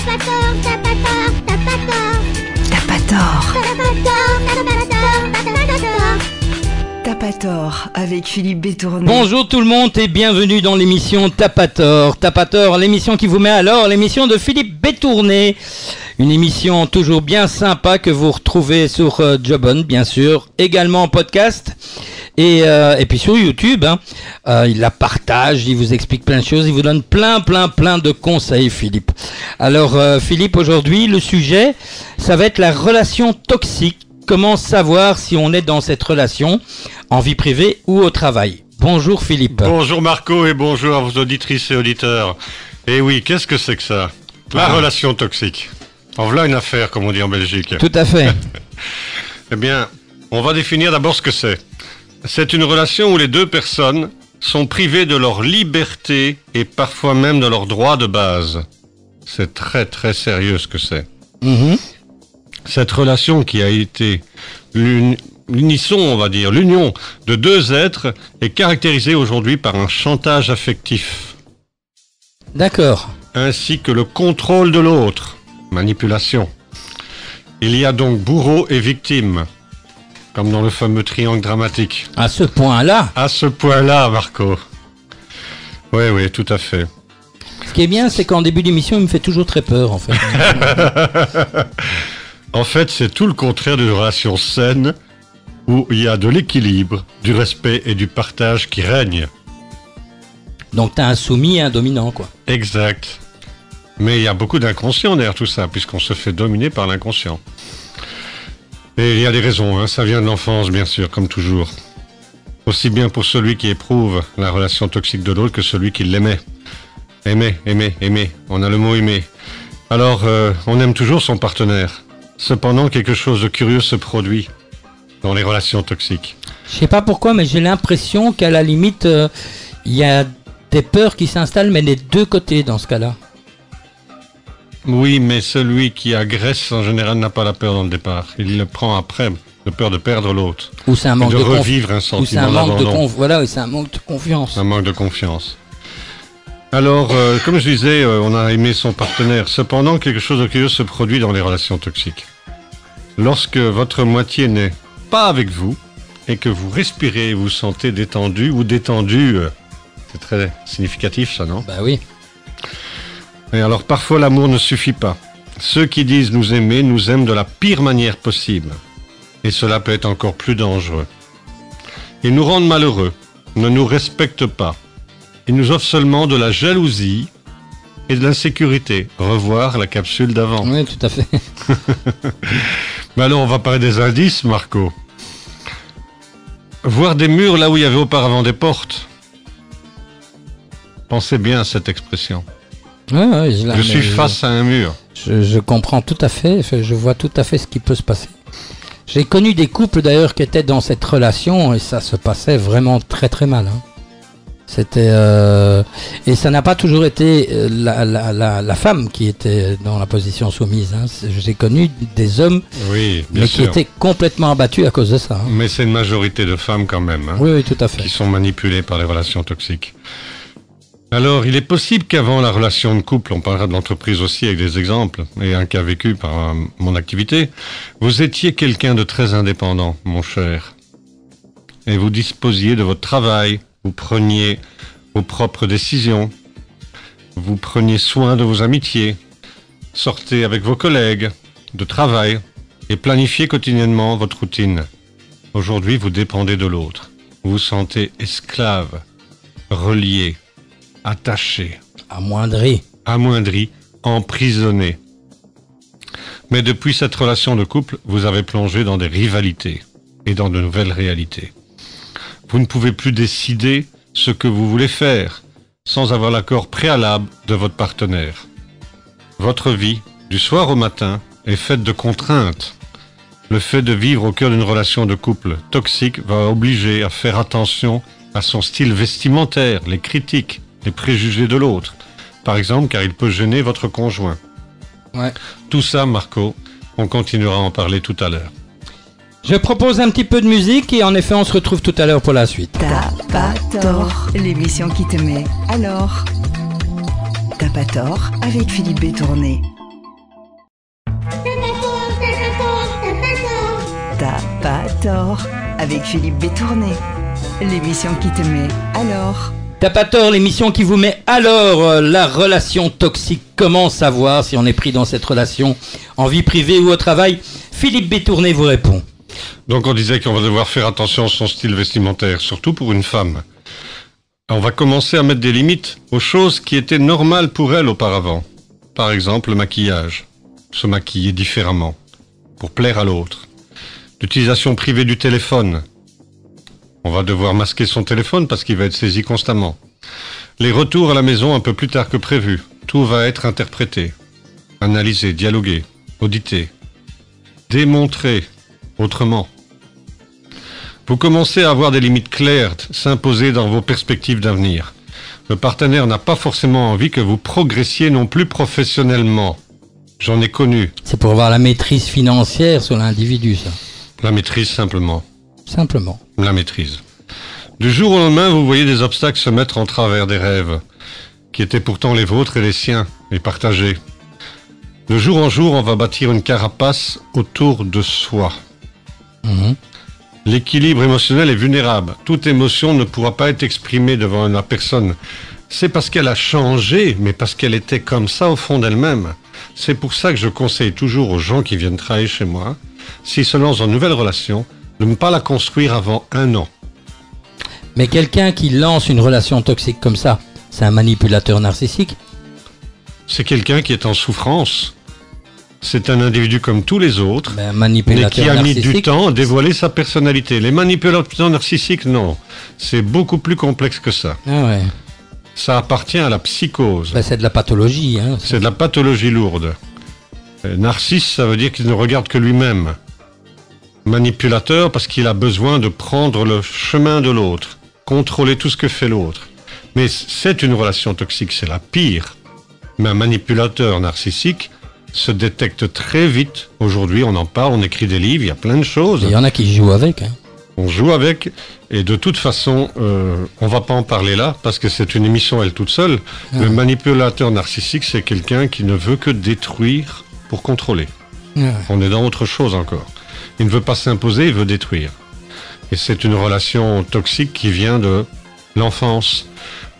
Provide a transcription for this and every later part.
T'as pas tort avec Philippe Bétourné. Bonjour tout le monde et bienvenue dans l'émission T'as pas tort. T'as pas tort, l'émission qui vous met à l'or, l'émission de Philippe Bétourné. Une émission toujours bien sympa que vous retrouvez sur Jobon, bien sûr, également en podcast et puis sur YouTube. Il la partage, il vous explique plein de choses, il vous donne plein de conseils, Philippe. Alors Philippe, aujourd'hui, le sujet, ça va être la relation toxique. Comment savoir si on est dans cette relation, en vie privée ou au travail? Bonjour Philippe. Bonjour Marco et bonjour à vos auditrices et auditeurs. Et oui, qu'est-ce que c'est que ça? La relation toxique. En voilà une affaire, comme on dit en Belgique. Tout à fait. Eh bien, on va définir d'abord ce que c'est. C'est une relation où les deux personnes sont privées de leur liberté et parfois même de leurs droits de base. C'est très sérieux ce que c'est. Cette relation qui a été l'unisson, on va dire, l'union de deux êtres est caractérisée aujourd'hui par un chantage affectif. D'accord. Ainsi que le contrôle de l'autre, manipulation. Il y a donc bourreau et victime, comme dans le fameux triangle dramatique. À ce point-là? À ce point-là, Marco. Oui, tout à fait. Ce qui est bien, c'est qu'en début d'émission, il me fait toujours très peur, en fait. En fait, c'est tout le contraire d'une relation saine où il y a de l'équilibre, du respect et du partage qui règnent. Donc t'as un soumis et un dominant, quoi. Exact. Mais il y a beaucoup d'inconscient derrière tout ça, puisqu'on se fait dominer par l'inconscient. Et il y a des raisons, ça vient de l'enfance, bien sûr, comme toujours. Aussi bien pour celui qui éprouve la relation toxique de l'autre que celui qui l'aimait. Aimer. On a le mot aimer. Alors, on aime toujours son partenaire. Cependant, quelque chose de curieux se produit dans les relations toxiques. Je sais pas pourquoi, mais j'ai l'impression qu'à la limite, il y a des peurs qui s'installent, mais des deux côtés dans ce cas-là. Oui, mais celui qui agresse, en général, n'a pas la peur dans le départ. Il le prend après, de peur de perdre l'autre. Ou c'est un manque de revivre un sentiment d'abandon. Voilà, c'est un manque de confiance. Un manque de confiance. Alors, comme je disais, on a aimé son partenaire. Cependant, quelque chose de curieux se produit dans les relations toxiques. Lorsque votre moitié n'est pas avec vous et que vous respirez et vous sentez détendu ou détendu, c'est très significatif ça, non? Bah oui. Et alors, parfois, l'amour ne suffit pas. Ceux qui disent nous aimer nous aiment de la pire manière possible. Et cela peut être encore plus dangereux. Ils nous rendent malheureux, ne nous respectent pas. Il nous offre seulement de la jalousie et de l'insécurité. Revoir la capsule d'avant. Oui, tout à fait. Mais alors, on va parler des indices, Marco. Voir des murs là où il y avait auparavant des portes. Pensez bien à cette expression. Ouais, je suis face à un mur. Je comprends tout à fait. Je vois tout à fait ce qui peut se passer. J'ai connu des couples d'ailleurs qui étaient dans cette relation et ça se passait vraiment très mal. C'était et ça n'a pas toujours été la femme qui était dans la position soumise. J'ai connu des hommes, mais qui étaient complètement abattus à cause de ça. Mais c'est une majorité de femmes quand même. Oui, tout à fait. Qui sont manipulées par les relations toxiques. Alors, il est possible qu'avant la relation de couple, on parlera de l'entreprise aussi avec des exemples et un cas vécu par mon activité, vous étiez quelqu'un de très indépendant, mon cher, et vous disposiez de votre travail. Vous preniez vos propres décisions, vous preniez soin de vos amitiés, sortez avec vos collègues de travail et planifiez quotidiennement votre routine. Aujourd'hui, vous dépendez de l'autre. Vous vous sentez esclave, relié, attaché. Amoindri, emprisonné. Mais depuis cette relation de couple, vous avez plongé dans des rivalités et dans de nouvelles réalités. Vous ne pouvez plus décider ce que vous voulez faire sans avoir l'accord préalable de votre partenaire. Votre vie, du soir au matin, est faite de contraintes. Le fait de vivre au cœur d'une relation de couple toxique va obliger à faire attention à son style vestimentaire, les critiques, les préjugés de l'autre. Par exemple, car il peut gêner votre conjoint. Ouais. Tout ça, Marco, on continuera à en parler tout à l'heure. Je propose un petit peu de musique et en effet on se retrouve tout à l'heure pour la suite. T'as pas tort, l'émission qui te met alors. T'as pas tort avec Philippe Bétourné. tort avec Philippe Bétourné. L'émission qui te met alors. T'as pas tort, l'émission qui vous met alors la relation toxique. Comment savoir si on est pris dans cette relation en vie privée ou au travail? Philippe Bétourné vous répond. Donc on disait qu'on va devoir faire attention à son style vestimentaire, surtout pour une femme. On va commencer à mettre des limites aux choses qui étaient normales pour elle auparavant. Par exemple, le maquillage. Se maquiller différemment, pour plaire à l'autre. L'utilisation privée du téléphone. On va devoir masquer son téléphone parce qu'il va être saisi constamment. Les retours à la maison un peu plus tard que prévu. Tout va être interprété, analysé, dialogué, audité, démontré autrement. Vous commencez à avoir des limites claires s'imposer dans vos perspectives d'avenir. Le partenaire n'a pas forcément envie que vous progressiez non plus professionnellement. J'en ai connu. C'est pour avoir la maîtrise financière sur l'individu, ça. La maîtrise simplement. Simplement. La maîtrise. Du jour au lendemain, vous voyez des obstacles se mettre en travers des rêves, qui étaient pourtant les vôtres et les siens, et partagés. De jour en jour, on va bâtir une carapace autour de soi. L'équilibre émotionnel est vulnérable. Toute émotion ne pourra pas être exprimée devant la personne. C'est parce qu'elle a changé, mais parce qu'elle était comme ça au fond d'elle-même. C'est pour ça que je conseille toujours aux gens qui viennent travailler chez moi, s'ils se lancent dans une nouvelle relation, de ne pas la construire avant 1 an. Mais quelqu'un qui lance une relation toxique comme ça, c'est un manipulateur narcissique? C'est quelqu'un qui est en souffrance. C'est un individu comme tous les autres, Ben, mais qui a mis du narcissique, temps à dévoiler sa personnalité. Les manipulateurs narcissiques, non. C'est beaucoup plus complexe que ça. Ah ouais. Ça appartient à la psychose. Ben, c'est de la pathologie, hein. C'est de la pathologie lourde. Narcisse, ça veut dire qu'il ne regarde que lui-même. Manipulateur, parce qu'il a besoin de prendre le chemin de l'autre, contrôler tout ce que fait l'autre. Mais c'est une relation toxique, c'est la pire. Mais un manipulateur narcissique se détecte très vite. Aujourd'hui, on en parle, on écrit des livres, il y a plein de choses. Il y en a qui jouent avec, hein. On joue avec, et de toute façon, on va pas en parler là, parce que c'est une émission elle toute seule. Le manipulateur narcissique, c'est quelqu'un qui ne veut que détruire pour contrôler. On est dans autre chose encore. Il ne veut pas s'imposer, il veut détruire. Et c'est une relation toxique qui vient de l'enfance,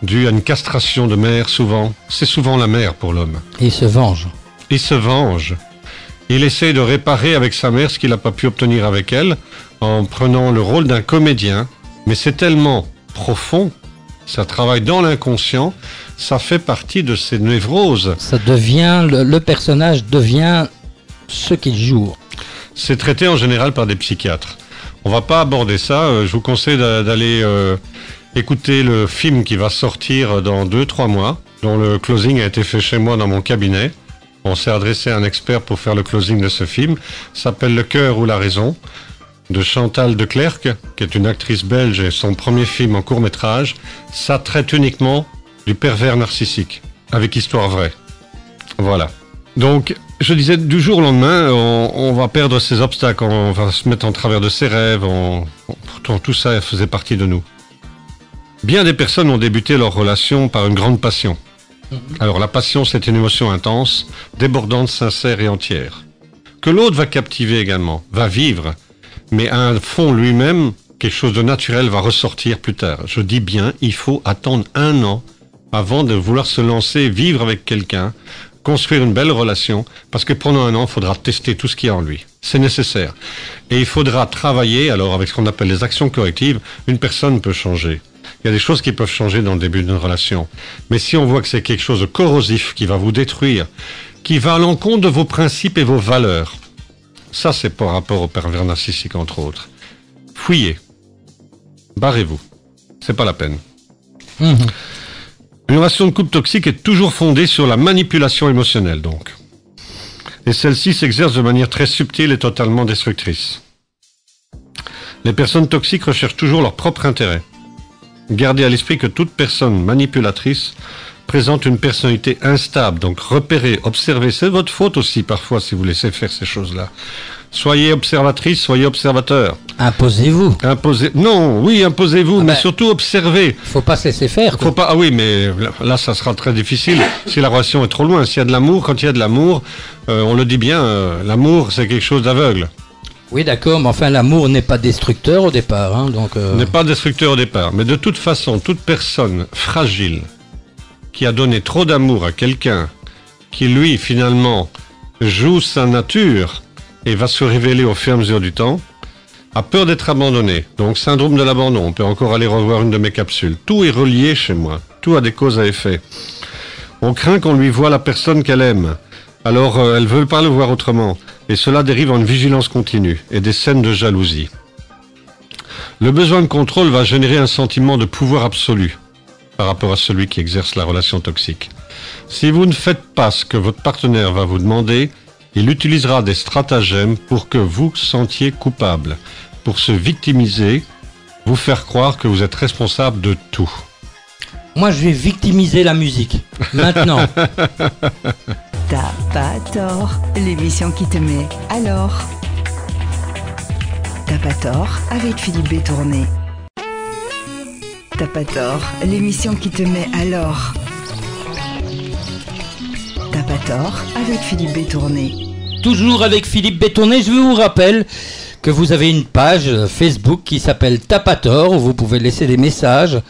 due à une castration de mère souvent. C'est souvent la mère pour l'homme. Et il se venge. Il se venge. Il essaie de réparer avec sa mère ce qu'il n'a pas pu obtenir avec elle, en prenant le rôle d'un comédien. Mais c'est tellement profond, ça travaille dans l'inconscient, ça fait partie de ses névroses. Ça devient, le personnage devient ce qu'il joue. C'est traité en général par des psychiatres. On va pas aborder ça, je vous conseille d'aller écouter le film qui va sortir dans 2-3 mois, dont le closing a été fait chez moi dans mon cabinet. On s'est adressé à un expert pour faire le closing de ce film. Ça s'appelle Le cœur ou la raison, de Chantal Declercq, qui est une actrice belge et son premier film en court-métrage. Ça traite uniquement du pervers narcissique, avec histoire vraie. Voilà. Donc, je disais, du jour au lendemain, on va perdre ses obstacles, on va se mettre en travers de ses rêves, pourtant tout ça faisait partie de nous. Bien des personnes ont débuté leur relation par une grande passion. Alors la passion, c'est une émotion intense, débordante, sincère et entière, que l'autre va captiver également, va vivre, mais à un fond lui-même, quelque chose de naturel va ressortir plus tard. Je dis bien, il faut attendre 1 an avant de vouloir se lancer, vivre avec quelqu'un, construire une belle relation, parce que pendant 1 an, il faudra tester tout ce qu'il y a en lui. C'est nécessaire. Et il faudra travailler, alors avec ce qu'on appelle les actions correctives, une personne peut changer. Il y a des choses qui peuvent changer dans le début d'une relation. Mais si on voit que c'est quelque chose de corrosif qui va vous détruire, qui va à l'encontre de vos principes et vos valeurs, ça c'est par rapport au pervers narcissique entre autres. Fuyez. Barrez-vous. C'est pas la peine. Une relation de couple toxique est toujours fondée sur la manipulation émotionnelle, donc. Et celle-ci s'exerce de manière très subtile et totalement destructrice. Les personnes toxiques recherchent toujours leur propre intérêt. Gardez à l'esprit que toute personne manipulatrice présente une personnalité instable, donc repérez, observez. C'est votre faute aussi parfois si vous laissez faire ces choses-là. Soyez observatrice, soyez observateur. Imposez-vous. Imposez-vous, mais surtout observez. Faut pas se laisser faire. Faut pas. Ah oui, mais là, ça sera très difficile si la relation est trop loin. S'il y a de l'amour, quand il y a de l'amour, on le dit bien, l'amour, c'est quelque chose d'aveugle. Oui, d'accord, mais enfin, l'amour n'est pas destructeur au départ. Hein, donc, N'est pas destructeur au départ. Mais de toute façon, toute personne fragile qui a donné trop d'amour à quelqu'un, qui lui, finalement, joue sa nature et va se révéler au fur et à mesure du temps, a peur d'être abandonné. Donc, syndrome de l'abandon. On peut encore aller revoir une de mes capsules. Tout est relié chez moi. Tout a des causes à effet. On craint qu'on lui voie la personne qu'elle aime. Alors, elle ne veut pas le voir autrement. Et cela dérive en une vigilance continue et des scènes de jalousie. Le besoin de contrôle va générer un sentiment de pouvoir absolu par rapport à celui qui exerce la relation toxique. Si vous ne faites pas ce que votre partenaire va vous demander, il utilisera des stratagèmes pour que vous sentiez coupable, pour se victimiser, vous faire croire que vous êtes responsable de tout. Moi, je vais victimiser la musique. Maintenant. T'as pas tort, l'émission qui te met alors. T'as pas tort avec Philippe Bétourné. T'as pas tort, l'émission qui te met alors. T'as pas tort avec Philippe Bétourné. Toujours avec Philippe Bétourné, je vous rappelle que vous avez une page Facebook qui s'appelle Tapator, où vous pouvez laisser des messages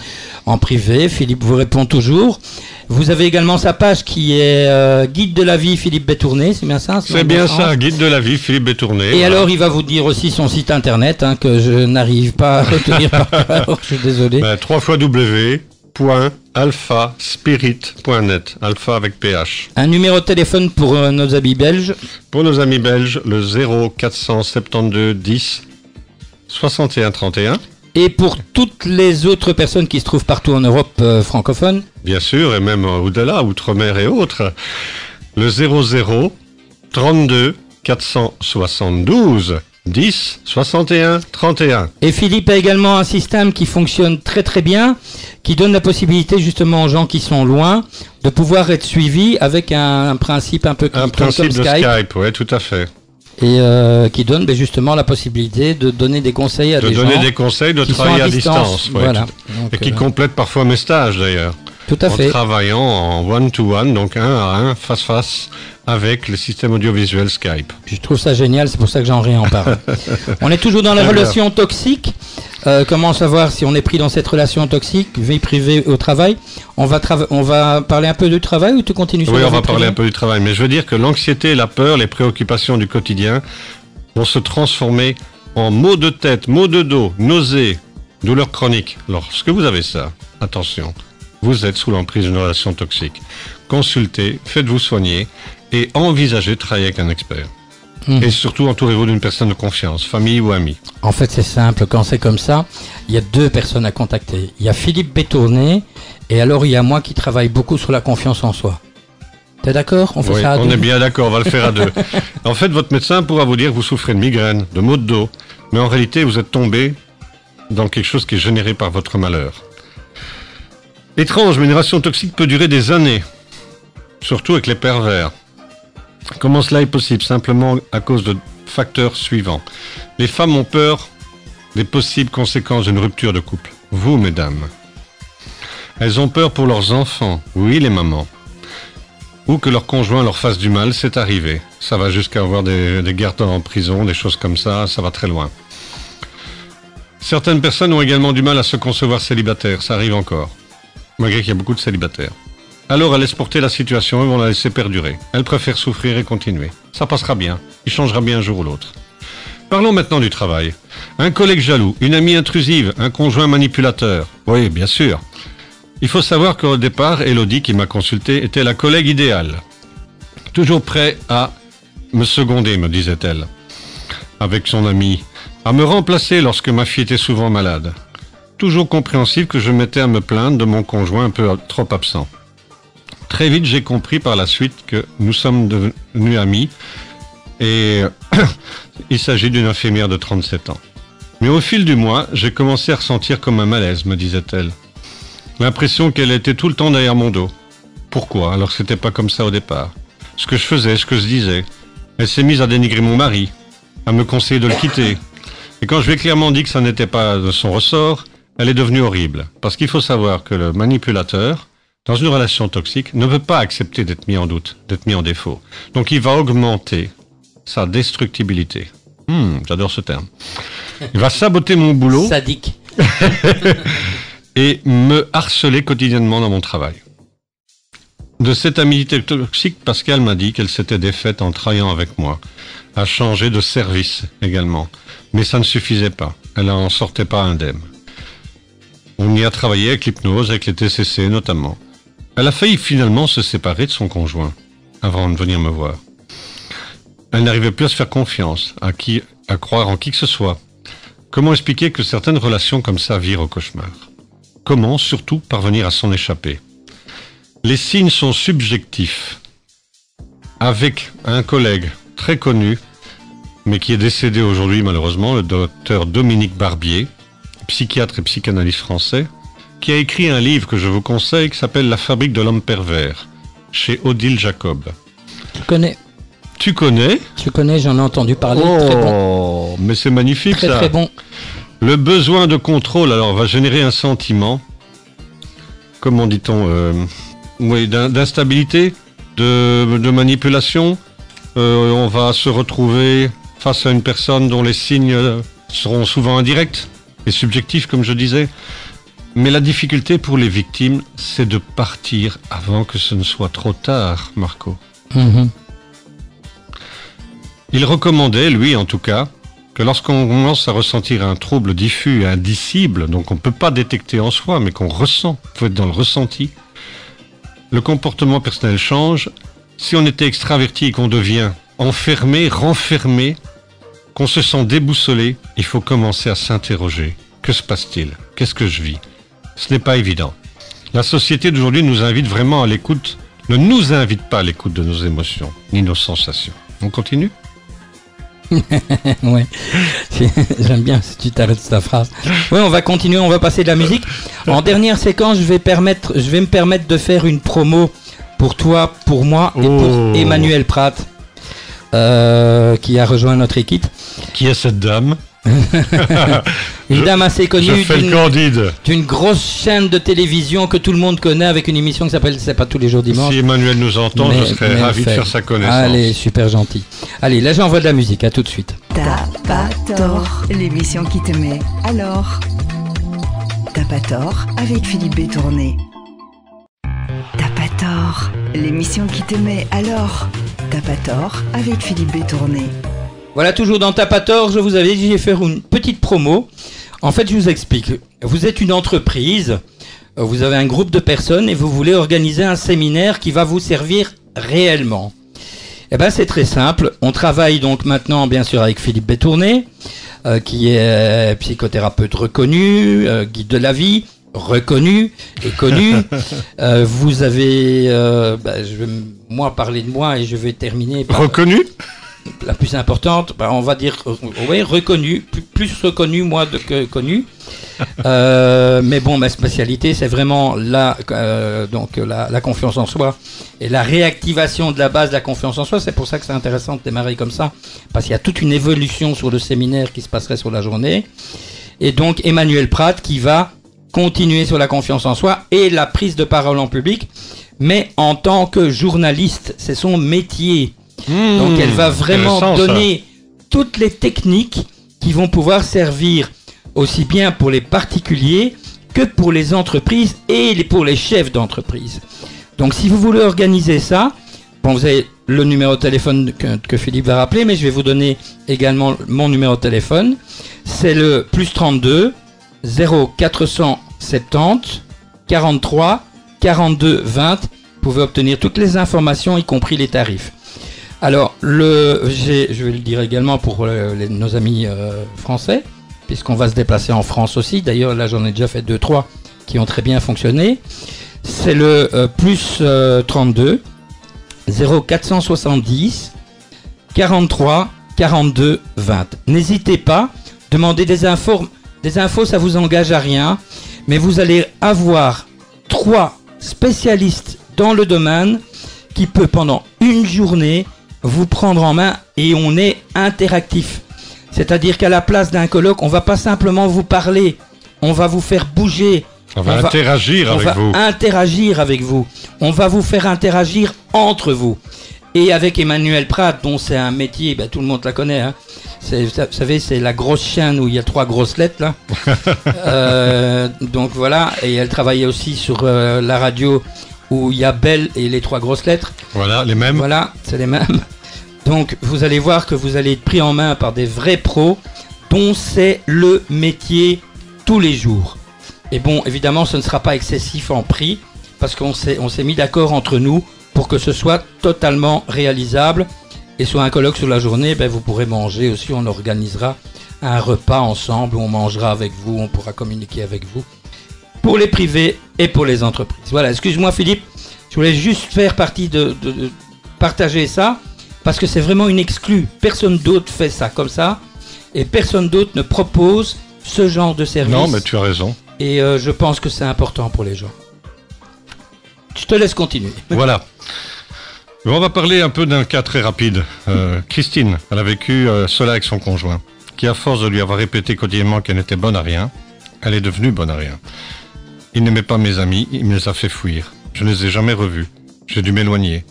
en privé. Philippe vous répond toujours. Vous avez également sa page qui est Guide de la vie Philippe Bétourné, c'est bien ça? C'est bien ça, Guide de la vie Philippe Bétourné. Et voilà. Alors il va vous dire aussi son site internet que je n'arrive pas à retenir par cœur, je suis désolé. www.alphaspirit.net, alpha avec PH. Un numéro de téléphone pour nos amis belges. Pour nos amis belges, le 0472 10 61 31. Et pour toutes les autres personnes qui se trouvent partout en Europe francophone. Bien sûr, et même au-delà, outre-mer et autres, le 00 32 472 10 61 31. Et Philippe a également un système qui fonctionne très très bien, qui donne la possibilité justement aux gens qui sont loin de pouvoir être suivis avec un principe un peu un principe comme de Skype, oui, tout à fait. Et qui donne justement la possibilité de donner des conseils à des gens. De donner des conseils, de travailler à distance. Ouais, voilà. Donc, et qui complète parfois mes stages d'ailleurs. Tout à fait. En travaillant en one-to-one, donc 1 à 1, face-face, avec le système audiovisuel Skype. Je trouve ça génial, c'est pour ça que j'en en parle. On est toujours dans la relation toxique. Comment savoir si on est pris dans cette relation toxique, vie privée au travail? On va parler un peu du travail ou tu continues sur Oui, la on va vie parler privée? un peu du travail. Mais je veux dire que l'anxiété, la peur, les préoccupations du quotidien vont se transformer en maux de tête, maux de dos, nausées, douleurs chroniques. Lorsque vous avez ça, attention, vous êtes sous l'emprise d'une relation toxique. Consultez, faites-vous soigner et envisagez de travailler avec un expert. Et surtout, entourez-vous d'une personne de confiance, famille ou ami. En fait, c'est simple. Quand c'est comme ça, il y a deux personnes à contacter. Il y a Philippe Bétourné et alors il y a moi qui travaille beaucoup sur la confiance en soi. T'es d'accord? On fait Oui, ça à deux? on est bien d'accord, on va le faire à deux. En fait, votre médecin pourra vous dire que vous souffrez de migraine, de maux de dos, mais en réalité, vous êtes tombé dans quelque chose qui est généré par votre malheur. Étrange, mais une relation toxique peut durer des années, surtout avec les pervers. Comment cela est possible? Simplement à cause de facteurs suivants. Les femmes ont peur des possibles conséquences d'une rupture de couple. Vous, mesdames. Elles ont peur pour leurs enfants. Oui, les mamans. Ou que leur conjoint leur fasse du mal, c'est arrivé. Ça va jusqu'à avoir des gardes en prison, des choses comme ça va très loin. Certaines personnes ont également du mal à se concevoir célibataires, ça arrive encore. Malgré qu'il y a beaucoup de célibataires. Alors elles laissent porter la situation et vont la laisser perdurer. Elles préfèrent souffrir et continuer. Ça passera bien. Il changera bien un jour ou l'autre. Parlons maintenant du travail. Un collègue jaloux, une amie intrusive, un conjoint manipulateur. Oui, bien sûr. Il faut savoir qu'au départ, Elodie, qui m'a consulté, était la collègue idéale. Toujours prêt à me seconder, me disait-elle, avec son amie, à me remplacer lorsque ma fille était souvent malade. Toujours compréhensive que je m'étais à me plaindre de mon conjoint un peu trop absent. Très vite, j'ai compris par la suite que nous sommes devenus amis et il s'agit d'une infirmière de 37 ans. Mais au fil du mois, j'ai commencé à ressentir comme un malaise, me disait-elle. L'impression qu'elle était tout le temps derrière mon dos. Pourquoi, alors que c'était pas comme ça au départ? Ce que je faisais, ce que je disais. Elle s'est mise à dénigrer mon mari, à me conseiller de le quitter. Et quand je lui ai clairement dit que ça n'était pas de son ressort, elle est devenue horrible. Parce qu'il faut savoir que le manipulateur, dans une relation toxique, ne veut pas accepter d'être mis en doute, d'être mis en défaut. Donc il va augmenter sa destructibilité. J'adore ce terme. Il va saboter mon boulot. Sadique. Et me harceler quotidiennement dans mon travail. De cette amitié toxique, Pascal m'a dit qu'elle s'était défaite en travaillant avec moi, a changé de service également. Mais ça ne suffisait pas, elle n'en sortait pas indemne. On y a travaillé avec l'hypnose, avec les TCC notamment. Elle a failli finalement se séparer de son conjoint, avant de venir me voir. Elle n'arrivait plus à se faire confiance, à croire en qui que ce soit. Comment expliquer que certaines relations comme ça virent au cauchemar? Comment, surtout, parvenir à s'en échapper? Les signes sont subjectifs. Avec un collègue très connu, mais qui est décédé aujourd'hui malheureusement, le docteur Dominique Barbier, psychiatre et psychanalyste français, qui a écrit un livre que je vous conseille qui s'appelle La fabrique de l'homme pervers, chez Odile Jacob. Je connais. Tu connais? Je connais, j'en ai entendu parler. Très bon. Mais c'est magnifique très, ça. Très bon. Le besoin de contrôle, alors, va générer un sentiment, comment dit-on, d'instabilité, de manipulation. On va se retrouver face à une personne dont les signes seront souvent indirects et subjectifs, comme je disais. Mais la difficulté pour les victimes, c'est de partir avant que ce ne soit trop tard, Marco. Il recommandait, lui en tout cas, que lorsqu'on commence à ressentir un trouble diffus et indicible, donc on ne peut pas détecter en soi, mais qu'on ressent, il faut être dans le ressenti, le comportement personnel change. Si on était extraverti et qu'on devient enfermé, renfermé, qu'on se sent déboussolé, il faut commencer à s'interroger. Que se passe-t-il? Qu'est-ce que je vis? Ce n'est pas évident. La société d'aujourd'hui nous invite vraiment à l'écoute, ne nous invite pas à l'écoute de nos émotions, ni nos sensations. On continue? Ouais, j'aime bien si tu t'arrêtes ta phrase. Oui, on va continuer, on va passer de la musique. En dernière séquence, je vais me permettre de faire une promo pour toi, pour moi et pour Emmanuel Pratt, qui a rejoint notre équipe. Qui est cette dame? Une dame assez connue d'une grosse chaîne de télévision que tout le monde connaît, avec une émission qui s'appelle C'est pas tous les jours dimanche. Si Emmanuel nous entend, je serais ravi de faire sa connaissance. Allez, super gentil. Allez, là j'envoie de la musique, à tout de suite. T'as pas tort, l'émission qui te met alors. T'as pas tort avec Philippe Bétourné. T'as pas tort, l'émission qui te met alors. T'as pas tort avec Philippe Bétourné. Voilà, toujours dans Tapator, je vous avais dit, je vais faire une petite promo. En fait, je vous explique. Vous êtes une entreprise, vous avez un groupe de personnes et vous voulez organiser un séminaire qui va vous servir réellement. Eh ben, c'est très simple. On travaille donc maintenant, bien sûr, avec Philippe Bétourné, qui est psychothérapeute reconnu, guide de la vie, reconnu et connu. Vous avez, je vais moi parler de moi et je vais terminer par... Reconnu ? La plus importante, on va dire, oui, reconnu, plus reconnu moi que connu. Mais bon, ma spécialité, c'est vraiment la confiance en soi et la réactivation de la base de la confiance en soi. C'est pour ça que c'est intéressant de démarrer comme ça, parce qu'il y a toute une évolution sur le séminaire qui se passerait sur la journée. Et donc, Emmanuel Pratt qui va continuer sur la confiance en soi et la prise de parole en public, mais en tant que journaliste, c'est son métier. Donc elle va vraiment donner toutes les techniques qui vont pouvoir servir aussi bien pour les particuliers que pour les entreprises et pour les chefs d'entreprise. Donc si vous voulez organiser ça, bon, vous avez le numéro de téléphone que Philippe va rappeler, mais je vais vous donner également mon numéro de téléphone. C'est le +32 0470 43 42 20. Vous pouvez obtenir toutes les informations, y compris les tarifs. Alors, je vais le dire également pour nos amis français, puisqu'on va se déplacer en France aussi. D'ailleurs, là, j'en ai déjà fait 2-3 qui ont très bien fonctionné. C'est le +32 0470 43 42 20. N'hésitez pas, demandez des infos. Des infos, ça vous engage à rien, mais vous allez avoir 3 spécialistes dans le domaine qui peut pendant une journée vous prendre en main, et on est interactif. C'est-à-dire qu'à la place d'un colloque, on va pas simplement vous parler, on va vous faire bouger. On va interagir avec vous. On va vous faire interagir entre vous. Et avec Emmanuel Pratt, dont c'est un métier, tout le monde la connaît, hein. Vous savez, c'est la grosse chaîne où il y a 3 grosses lettres là. Donc voilà, et elle travaillait aussi sur la radio où il y a Belle et les 3 grosses lettres. Voilà, les mêmes. Voilà, c'est les mêmes. Donc vous allez voir que vous allez être pris en main par des vrais pros dont c'est le métier tous les jours. Et bon, évidemment, ce ne sera pas excessif en prix parce qu'on s'est mis d'accord entre nous pour que ce soit totalement réalisable. Et sur un colloque sur la journée, vous pourrez manger aussi, on organisera un repas ensemble où on mangera avec vous, on pourra communiquer avec vous. Pour les privés et pour les entreprises. Voilà, excuse-moi Philippe, je voulais juste faire partie de partager ça, parce que c'est vraiment une exclue. Personne d'autre fait ça comme ça, et personne d'autre ne propose ce genre de service. Non, mais tu as raison. Et je pense que c'est important pour les gens. Je te laisse continuer. Voilà. On va parler un peu d'un cas très rapide. Christine, elle a vécu cela avec son conjoint, qui à force de lui avoir répété quotidiennement qu'elle n'était bonne à rien, elle est devenue bonne à rien. Il n'aimait pas mes amis, il me les a fait fuir. Je ne les ai jamais revus. J'ai dû m'éloigner.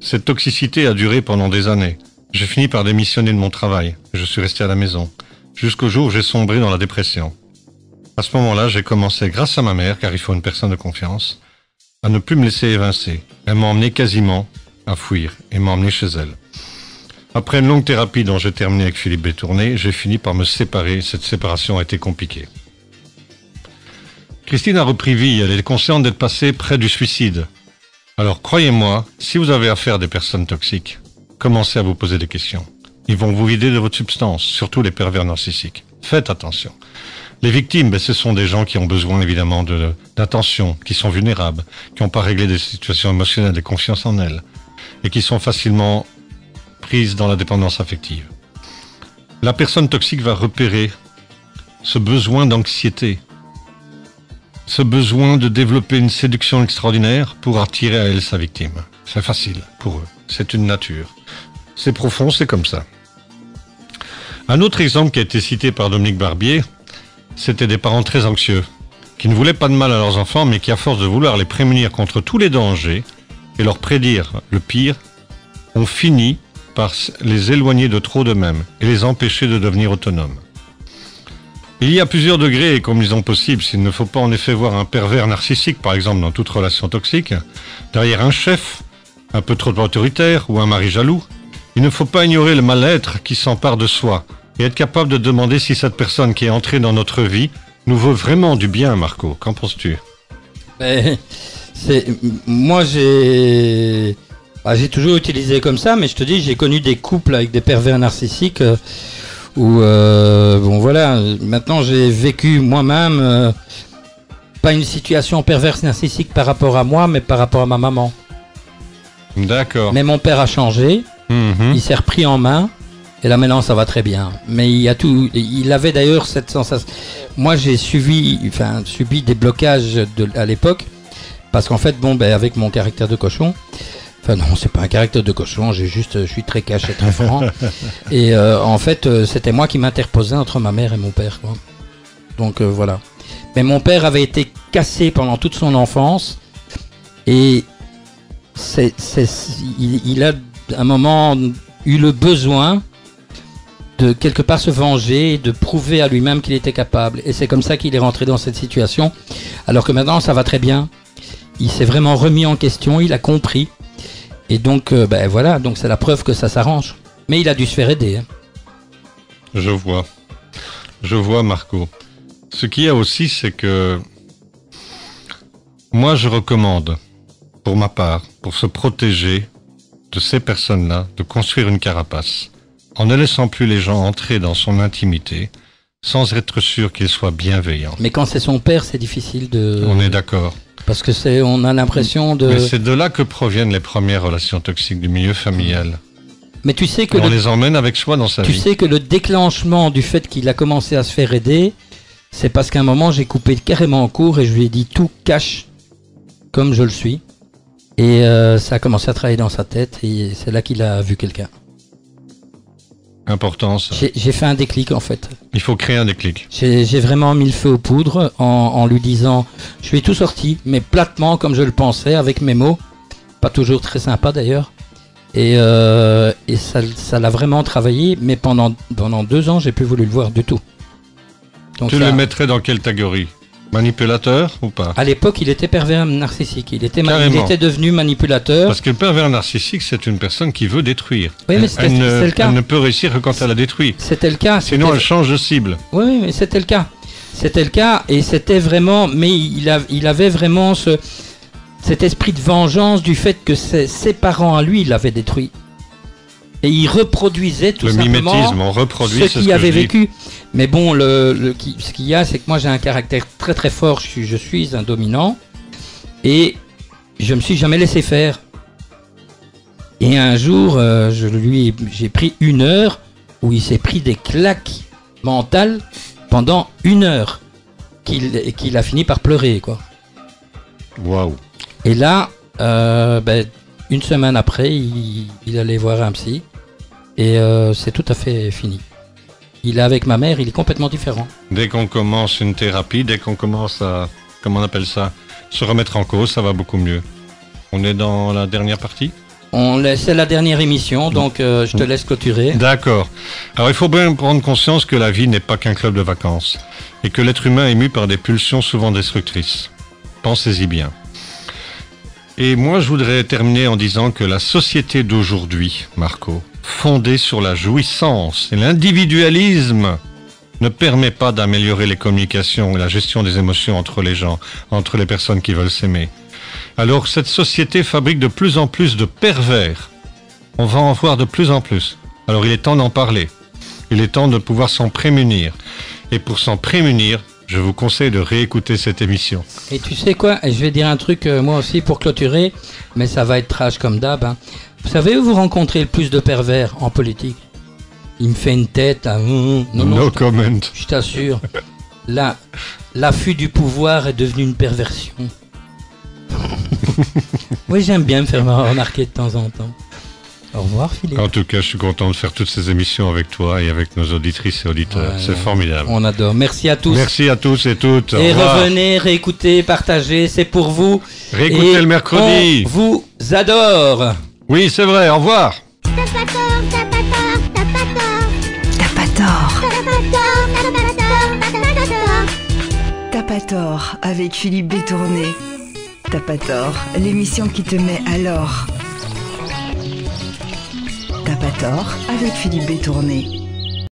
Cette toxicité a duré pendant des années. J'ai fini par démissionner de mon travail. Je suis resté à la maison. Jusqu'au jour où j'ai sombré dans la dépression. À ce moment-là, j'ai commencé, grâce à ma mère, car il faut une personne de confiance, à ne plus me laisser évincer. Elle m'a emmené quasiment à fuir et m'a emmené chez elle. Après une longue thérapie dont j'ai terminé avec Philippe Bétourné, j'ai fini par me séparer. Cette séparation a été compliquée. Christine a repris vie, elle est consciente d'être passée près du suicide. Alors croyez-moi, si vous avez affaire à des personnes toxiques, commencez à vous poser des questions. Ils vont vous vider de votre substance, surtout les pervers narcissiques. Faites attention. Les victimes, ce sont des gens qui ont besoin évidemment d'attention, qui sont vulnérables, qui n'ont pas réglé des situations émotionnelles, de confiance en elles, et qui sont facilement prises dans la dépendance affective. La personne toxique va repérer ce besoin d'anxiété, ce besoin de développer une séduction extraordinaire pour attirer à elle sa victime. C'est facile pour eux, c'est une nature. C'est profond, c'est comme ça. Un autre exemple qui a été cité par Dominique Barbier, c'était des parents très anxieux, qui ne voulaient pas de mal à leurs enfants, mais qui, à force de vouloir les prémunir contre tous les dangers et leur prédire le pire, ont fini par les éloigner de trop d'eux-mêmes et les empêcher de devenir autonomes. Il y a plusieurs degrés et combinaisons possibles. S'il ne faut pas en effet voir un pervers narcissique, par exemple, dans toute relation toxique, derrière un chef, un peu trop autoritaire ou un mari jaloux, il ne faut pas ignorer le mal-être qui s'empare de soi et être capable de demander si cette personne qui est entrée dans notre vie nous veut vraiment du bien, Marco. Qu'en penses-tu ? Moi, j'ai toujours utilisé comme ça, mais je te dis, j'ai connu des couples avec des pervers narcissiques où, bon voilà, maintenant j'ai vécu moi-même, pas une situation perverse narcissique par rapport à moi, mais par rapport à ma maman. D'accord. Mais mon père a changé, il s'est repris en main, et là maintenant ça va très bien. Mais il avait d'ailleurs cette sensation. Moi j'ai subi des blocages à l'époque, parce qu'en fait, avec mon caractère de cochon, enfin non, c'est pas un caractère de cochon, je suis très cash et très franc. Et en fait, c'était moi qui m'interposais entre ma mère et mon père, quoi. Donc voilà. Mais mon père avait été cassé pendant toute son enfance, et il a à un moment eu le besoin de quelque part se venger, de prouver à lui-même qu'il était capable. Et c'est comme ça qu'il est rentré dans cette situation. Alors que maintenant, ça va très bien. Il s'est vraiment remis en question, il a compris. Et donc, voilà, donc c'est la preuve que ça s'arrange. Mais il a dû se faire aider. Hein. Je vois, Marco. Ce qu'il y a aussi, c'est que moi, je recommande, pour ma part, pour se protéger de ces personnes-là, de construire une carapace, en ne laissant plus les gens entrer dans son intimité, sans être sûr qu'ils soient bienveillants. Mais quand c'est son père, c'est difficile de... On est d'accord. Parce que on a l'impression de... Mais c'est de là que proviennent les premières relations toxiques du milieu familial. Mais tu sais que... On les emmène avec soi dans sa vie. Tu sais que le déclenchement du fait qu'il a commencé à se faire aider, c'est parce qu'à un moment, j'ai coupé carrément en cours et je lui ai dit tout cash, comme je le suis. Et ça a commencé à travailler dans sa tête et c'est là qu'il a vu quelqu'un. Important, ça. J'ai fait un déclic, en fait. Il faut créer un déclic. J'ai vraiment mis le feu aux poudres en lui disant... Je lui ai tout sorti, mais platement, comme je le pensais, avec mes mots. Pas toujours très sympa, d'ailleurs. Et ça l'a vraiment travaillé, mais pendant 2 ans, j'ai plus voulu le voir du tout. Donc tu le mettrais dans quelle catégorie? Manipulateur ou pas? À l'époque, il était pervers narcissique. Il était devenu manipulateur. Parce que le pervers narcissique, c'est une personne qui veut détruire. Oui, mais c'est le cas. Elle ne peut réussir que quand elle a détruit. C'était le cas. Sinon, elle change de cible. Oui, mais c'était le cas. C'était le cas, et c'était vraiment... Mais il avait vraiment cet esprit de vengeance du fait que ses parents, à lui, il l'avaient détruit. Et il reproduisait tout simplement le mimétisme, on reproduit ce qu'il avait vécu. Mais bon, ce qu'il y a, c'est que moi j'ai un caractère très très fort, je suis un dominant, et je me suis jamais laissé faire. Et un jour, j'ai pris 1 heure où il s'est pris des claques mentales pendant 1 heure, qu'il a fini par pleurer, quoi. Waouh. Et là, 1 semaine après, il allait voir un psy. Et c'est tout à fait fini. Il est avec ma mère, il est complètement différent. Dès qu'on commence une thérapie, dès qu'on commence à, comment on appelle ça, se remettre en cause, ça va beaucoup mieux. On est dans la dernière partie? C'est la dernière émission, donc je te laisse clôturer. D'accord. Alors il faut bien prendre conscience que la vie n'est pas qu'un club de vacances. Et que l'être humain est mu par des pulsions souvent destructrices. Pensez-y bien. Et moi, je voudrais terminer en disant que la société d'aujourd'hui, Marco, fondée sur la jouissance et l'individualisme, ne permet pas d'améliorer les communications et la gestion des émotions entre les gens, entre les personnes qui veulent s'aimer. Alors, cette société fabrique de plus en plus de pervers. On va en voir de plus en plus. Alors, il est temps d'en parler. Il est temps de pouvoir s'en prémunir. Et pour s'en prémunir, je vous conseille de réécouter cette émission. Et tu sais quoi? Je vais dire un truc moi aussi pour clôturer, mais ça va être trash comme d'hab. Hein. Vous savez où vous rencontrez le plus de pervers en politique? Il me fait une tête. No comment. Je t'assure. Là, l'affût du pouvoir est devenu une perversion. Oui, j'aime bien me faire remarquer de temps en temps. Au revoir, Philippe. En tout cas, je suis content de faire toutes ces émissions avec toi et avec nos auditrices et auditeurs. C'est formidable. On adore. Merci à tous. Merci à tous et toutes. Et revenez, réécoutez, partagez, c'est pour vous. Réécoutez le mercredi. On vous adore. Oui, c'est vrai. Au revoir. T'as pas tort avec Philippe Bétourné. T'as pas tort, l'émission qui te met à l'or. T'as pas tort avec Philippe Bétourné.